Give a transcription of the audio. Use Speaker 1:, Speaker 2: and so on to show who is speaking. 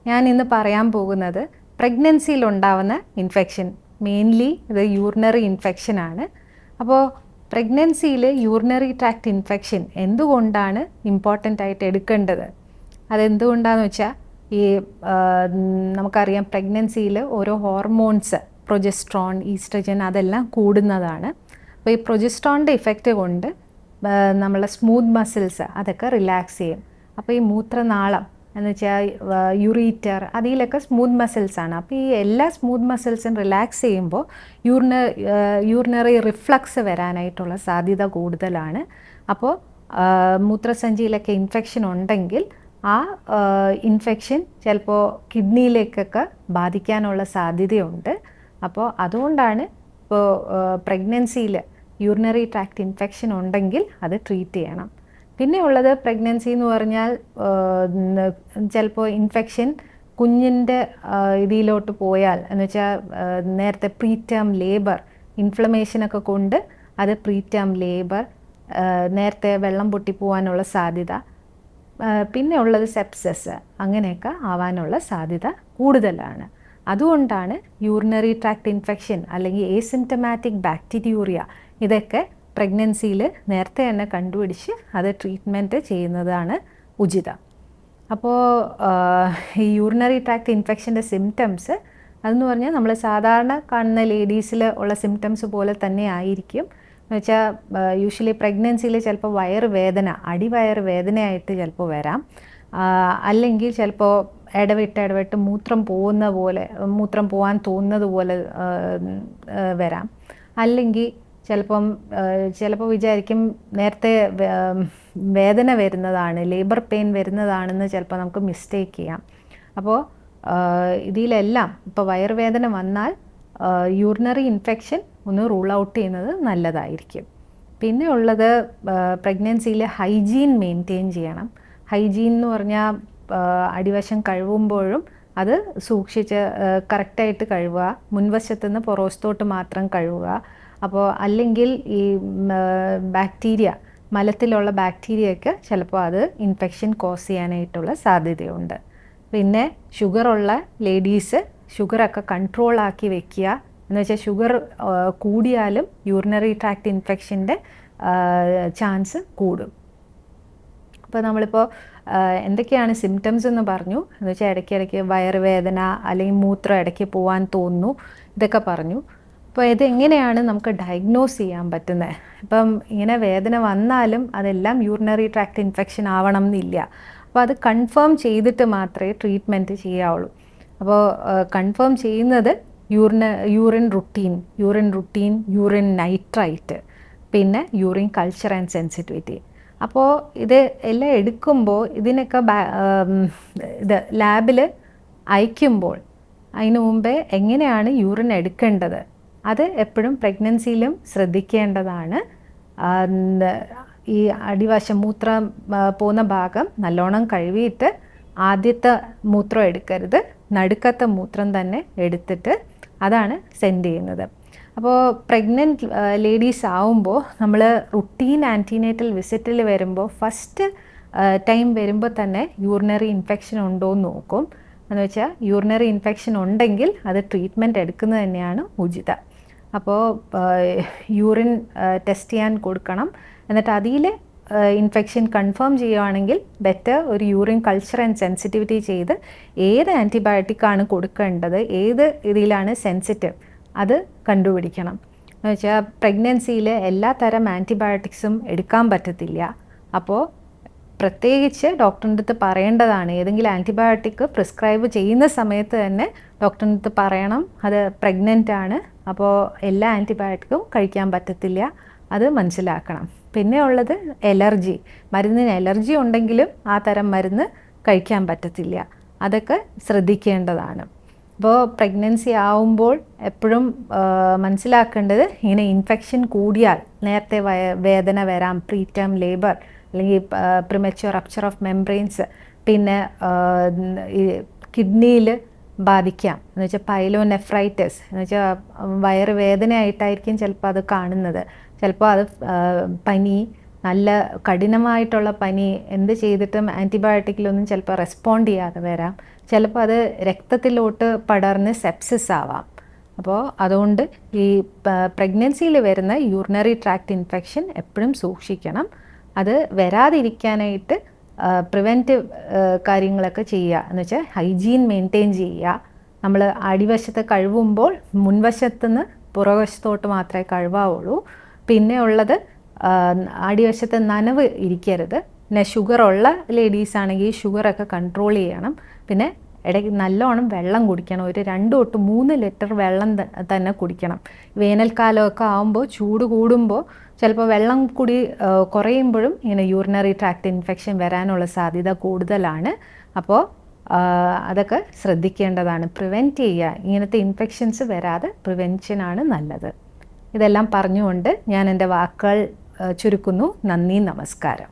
Speaker 1: ഞാൻ ഇന്ന് പറയാൻ പോകുന്നത് പ്രഗ്നൻസിയിലുണ്ടാവുന്ന ഇൻഫെക്ഷൻ, മെയിൻലി ഇത് യൂറിനറി ഇൻഫെക്ഷനാണ്. അപ്പോൾ പ്രഗ്നൻസിയിൽ യൂറിനറി ട്രാക്ട് ഇൻഫെക്ഷൻ എന്തുകൊണ്ടാണ് ഇമ്പോർട്ടൻ്റ് ആയിട്ട് എടുക്കേണ്ടത്? അതെന്തുകൊണ്ടാണെന്ന് വെച്ചാൽ ഈ നമുക്കറിയാം പ്രഗ്നൻസിയിൽ ഓരോ ഹോർമോൺസ്, പ്രൊജസ്ട്രോൺ, ഈസ്ട്രജൻ അതെല്ലാം കൂടുന്നതാണ്. അപ്പോൾ ഈ പ്രൊജസ്ട്രോണിൻ്റെ ഇഫക്റ്റ് കൊണ്ട് നമ്മളെ സ്മൂത്ത് മസിൽസ് അതൊക്കെ റിലാക്സ് ചെയ്യും. അപ്പോൾ ഈ മൂത്രനാളം എന്ന് വെച്ചാൽ യുറീറ്റർ അതിലൊക്കെ സ്മൂത്ത് മസിൽസാണ്. അപ്പോൾ ഈ എല്ലാ സ്മൂത്ത് മസിൽസും റിലാക്സ് ചെയ്യുമ്പോൾ യൂറിനറി റിഫ്ലക്സ് വരാനായിട്ടുള്ള സാധ്യത കൂടുതലാണ്. അപ്പോൾ മൂത്രസഞ്ചിയിലൊക്കെ ഇൻഫെക്ഷൻ ഉണ്ടെങ്കിൽ ആ ഇൻഫെക്ഷൻ ചിലപ്പോൾ കിഡ്നിയിലേക്കൊക്കെ ബാധിക്കാനുള്ള സാധ്യതയുണ്ട്. അപ്പോൾ അതുകൊണ്ടാണ് ഇപ്പോൾ പ്രഗ്നൻസിയിൽ യൂറിനറി ട്രാക്ട് ഇൻഫെക്ഷൻ ഉണ്ടെങ്കിൽ അത് ട്രീറ്റ് ചെയ്യണം. പിന്നെ ഉള്ളത് പ്രഗ്നൻസി എന്ന് പറഞ്ഞാൽ ചിലപ്പോൾ ഇൻഫെക്ഷൻ കുഞ്ഞിൻ്റെ ഇതിലോട്ട് പോയാൽ എന്ന് വെച്ചാൽ നേരത്തെ പ്രീടേം ലേബർ ഇൻഫ്ലമേഷനൊക്കെ കൊണ്ട് അത് പ്രീടേം ലേബർ, നേരത്തെ വെള്ളം പൊട്ടിപ്പോവാനുള്ള സാധ്യത, പിന്നെ ഉള്ളത് സെപ്സസ്, അങ്ങനെയൊക്കെ ആവാനുള്ള സാധ്യത കൂടുതലാണ്. അതുകൊണ്ടാണ് യൂറിനറി ട്രാക്ട് ഇൻഫെക്ഷൻ അല്ലെങ്കിൽ ഏസിംറ്റമാറ്റിക് ബാക്ടീരിയൂറിയ ഇതൊക്കെ പ്രഗ്നൻസിയിൽ നേരത്തെ തന്നെ കണ്ടുപിടിച്ച് അത് ട്രീറ്റ്മെൻറ്റ് ചെയ്യുന്നതാണ് ഉചിതം. അപ്പോൾ ഈ യൂറിനറി ട്രാക്ട് ഇൻഫെക്ഷൻ്റെ സിംറ്റംസ് അതെന്ന് പറഞ്ഞാൽ നമ്മൾ സാധാരണ കാണുന്ന ലേഡീസിൽ ഉള്ള സിംറ്റംസ് പോലെ തന്നെ ആയിരിക്കും. എന്ന് വെച്ചാൽ യൂഷ്വലി പ്രഗ്നൻസിയിൽ ചിലപ്പോൾ വയറുവേദന, അടിവയറ് വേദനയായിട്ട് ചിലപ്പോൾ വരാം. അല്ലെങ്കിൽ ചിലപ്പോൾ ഇടവിട്ട് മൂത്രം പോകാൻ തോന്നുന്നത് പോലെ വരാം. അല്ലെങ്കിൽ ചിലപ്പോൾ വിചാരിക്കും നേരത്തെ വേദന വരുന്നതാണ്, ലേബർ പെയിൻ വരുന്നതാണെന്ന് ചിലപ്പോൾ നമുക്ക് മിസ്റ്റേക്ക് ചെയ്യാം. അപ്പോൾ ഇതിലെല്ലാം ഇപ്പോൾ വയറുവേദന വന്നാൽ യൂറിനറി ഇൻഫെക്ഷൻ ഒന്ന് റൂൾ ഔട്ട് ചെയ്യുന്നത് നല്ലതായിരിക്കും. പിന്നെ ഉള്ളത് പ്രഗ്നൻസിയിൽ ഹൈജീൻ മെയിൻറ്റെയിൻ ചെയ്യണം. ഹൈജീൻ എന്ന് പറഞ്ഞാൽ അടിവശം കഴുകുമ്പോഴും അത് സൂക്ഷിച്ച് കറക്റ്റായിട്ട് കഴുകുക, മുൻവശത്തുനിന്ന് പുറവശത്തോട്ട് മാത്രം കഴുകുക. അപ്പോൾ അല്ലെങ്കിൽ ഈ ബാക്ടീരിയ, മലത്തിലുള്ള ബാക്ടീരിയയൊക്കെ ചിലപ്പോൾ അത് ഇൻഫെക്ഷൻ കോസ് ചെയ്യാനായിട്ടുള്ള സാധ്യതയുണ്ട്. പിന്നെ ഷുഗറുള്ള ലേഡീസ് ഷുഗറൊക്കെ കൺട്രോളാക്കി വെക്കുക. എന്ന് വെച്ചാൽ ഷുഗർ കൂടിയാലും യൂറിനറി ട്രാക്ട് ഇൻഫെക്ഷൻ്റെ ചാൻസ് കൂടും. അപ്പോൾ നമ്മളിപ്പോൾ എന്തൊക്കെയാണ് സിംറ്റംസ് എന്ന് പറഞ്ഞു. എന്ന് വെച്ചാൽ ഇടയ്ക്കിടയ്ക്ക് വയറുവേദന അല്ലെങ്കിൽ മൂത്രം ഇടയ്ക്ക് പോകാൻ തോന്നുന്നു, ഇതൊക്കെ പറഞ്ഞു. അപ്പോൾ ഇതെങ്ങനെയാണ് നമുക്ക് ഡയഗ്നോസ് ചെയ്യാൻ പറ്റുന്നത്? ഇപ്പം ഇങ്ങനെ വേദന വന്നാലും അതെല്ലാം യൂറിനറി ട്രാക്ട് ഇൻഫെക്ഷൻ ആവണം എന്നില്ല. അപ്പോൾ അത് കൺഫേം ചെയ്തിട്ട് മാത്രമേ ട്രീറ്റ്മെൻറ്റ് ചെയ്യാവുള്ളൂ. അപ്പോൾ കൺഫേം ചെയ്യുന്നത് യൂറിൻ റുട്ടീൻ, യൂറിൻ നൈട്രൈറ്റ്, പിന്നെ യൂറിൻ കൾച്ചർ ആൻഡ് സെൻസിറ്റിവിറ്റി. അപ്പോൾ ഇത് എല്ലാം എടുക്കുമ്പോൾ ഇതിനൊക്കെ ഇത് ലാബിൽ അയക്കുമ്പോൾ അതിനു മുമ്പേ എങ്ങനെയാണ് യൂറിൻ എടുക്കേണ്ടത് അത് എപ്പോഴും പ്രഗ്നൻസിയിലും ശ്രദ്ധിക്കേണ്ടതാണ്. ഈ അടിവശം മൂത്രം പോകുന്ന ഭാഗം നല്ലോണം കഴുകിയിട്ട് ആദ്യത്തെ മൂത്രം എടുക്കരുത്, നടുക്കത്തെ മൂത്രം തന്നെ എടുത്തിട്ട് അതാണ് സെൻഡ് ചെയ്യുന്നത്. അപ്പോൾ പ്രഗ്നൻറ്റ് ലേഡീസ് ആവുമ്പോൾ നമ്മൾ റുട്ടീൻ ആൻറ്റിനേറ്റൽ വിസിറ്റിൽ വരുമ്പോൾ ഫസ്റ്റ് ടൈം വരുമ്പോൾ തന്നെ യൂറിനറി ഇൻഫെക്ഷൻ ഉണ്ടോ എന്ന് നോക്കും. എന്ന് വെച്ചാൽ യൂറിനറി ഇൻഫെക്ഷൻ ഉണ്ടെങ്കിൽ അത് ട്രീറ്റ്മെൻറ്റ് എടുക്കുന്നത് തന്നെയാണ് ഉചിതം. അപ്പോൾ യൂറിൻ ടെസ്റ്റ് ചെയ്യാൻ കൊടുക്കണം. എന്നിട്ട് അതിൽ ഇൻഫെക്ഷൻ കൺഫേം ചെയ്യുകയാണെങ്കിൽ ബെറ്റർ ഒരു യൂറിൻ കൾച്ചർ ആൻഡ് സെൻസിറ്റിവിറ്റി ചെയ്ത് ഏത് ആൻറ്റിബയോട്ടിക്കാണ് കൊടുക്കേണ്ടത്, ഏത് ഇതിലാണ് സെൻസിറ്റീവ് അത് കണ്ടുപിടിക്കണം. എന്ന് വെച്ചാൽ പ്രഗ്നൻസിയിൽ എല്ലാ തരം ആൻറ്റിബയോട്ടിക്സും എടുക്കാൻ പറ്റത്തില്ല. അപ്പോൾ പ്രത്യേകിച്ച് ഡോക്ടറിൻ്റെ അടുത്ത് പറയേണ്ടതാണ്. ഏതെങ്കിലും ആൻറ്റിബയോട്ടിക് പ്രിസ്ക്രൈബ് ചെയ്യുന്ന സമയത്ത് തന്നെ ഡോക്ടറിൻ്റെ അടുത്ത് പറയണം അത് പ്രഗ്നൻ്റ് ആണ്, അപ്പോൾ എല്ലാ ആൻറ്റിബയോട്ടിക്കും കഴിക്കാൻ പറ്റത്തില്ല, അത് മനസ്സിലാക്കണം. പിന്നെ ഉള്ളത് എലർജി, മരുന്നിന് എലർജി ഉണ്ടെങ്കിലും ആ തരം മരുന്ന് കഴിക്കാൻ പറ്റത്തില്ല, അതൊക്കെ ശ്രദ്ധിക്കേണ്ടതാണ്. അപ്പോൾ പ്രഗ്നൻസി ആവുമ്പോൾ എപ്പോഴും മനസ്സിലാക്കേണ്ടത് ഇങ്ങനെ ഇൻഫെക്ഷൻ കൂടിയാൽ നേരത്തെ വേദന വരാം, പ്രീടേം ലേബർ അല്ലെങ്കിൽ പ്രിമച്വർ റപ്ചർ ഓഫ് മെംബ്രെയിൻസ്, പിന്നെ ഈ കിഡ്നിയിൽ ബാധിക്കാം. എന്ന് വെച്ചാൽ പൈലോനെഫ്രൈറ്റിസ്, എന്ന് വെച്ചാൽ വയറുവേദനയായിട്ടായിരിക്കും ചിലപ്പോൾ അത് കാണുന്നത്. ചിലപ്പോൾ അത് പനി, നല്ല കഠിനമായിട്ടുള്ള പനി എന്ത് ചെയ്തിട്ടും ആൻറ്റിബയോട്ടിക്കിലൊന്നും ചിലപ്പോൾ റെസ്പോണ്ട് ചെയ്യാതെ വരാം. ചിലപ്പോൾ അത് രക്തത്തിലോട്ട് പടർന്ന് സെപ്സിസ് ആവാം. അപ്പോൾ അതുകൊണ്ട് ഈ പ്രഗ്നൻസിയിൽ വരുന്ന യൂറിനറി ട്രാക്ട് ഇൻഫെക്ഷൻ എപ്പോഴും സൂക്ഷിക്കണം. അത് വരാതിരിക്കാനായിട്ട് പ്രിവെൻറ്റീവ് കാര്യങ്ങളൊക്കെ ചെയ്യുക എന്ന് വെച്ചാൽ ഹൈജീൻ മെയിൻറ്റെയിൻ ചെയ്യുക. നമ്മൾ അടിവശത്ത് കഴുകുമ്പോൾ മുൻവശത്തുനിന്ന് പുറവശത്തോട്ട് മാത്രമേ കഴുകാവുള്ളൂ. പിന്നെ ഉള്ളത് അടിവശത്ത് നനവ് ഇരിക്കരുത്. പിന്നെ ഷുഗറുള്ള ലേഡീസ് ആണെങ്കിൽ ഷുഗറൊക്കെ കൺട്രോൾ ചെയ്യണം. പിന്നെ ഇടയ്ക്ക് നല്ലോണം വെള്ളം കുടിക്കണം. ഒരു 2 തൊട്ട് 3 ലിറ്റർ വെള്ളം തന്നെ കുടിക്കണം. വേനൽക്കാലമൊക്കെ ആകുമ്പോൾ ചൂട് കൂടുമ്പോൾ ചിലപ്പോൾ വെള്ളം കൂടി കുറയുമ്പോഴും ഇങ്ങനെ യൂറിനറി ട്രാക്ട് ഇൻഫെക്ഷൻ വരാനുള്ള സാധ്യത കൂടുതലാണ്. അപ്പോൾ അതൊക്കെ ശ്രദ്ധിക്കേണ്ടതാണ്. പ്രിവെൻറ്റ് ചെയ്യുക. ഇങ്ങനത്തെ ഇൻഫെക്ഷൻസ് വരാതെ പ്രിവെൻഷനാണ് നല്ലത്. ഇതെല്ലാം പറഞ്ഞുകൊണ്ട് ഞാൻ എൻ്റെ വാക്കുകൾ ചുരുക്കുന്നു. നന്ദി, നമസ്കാരം.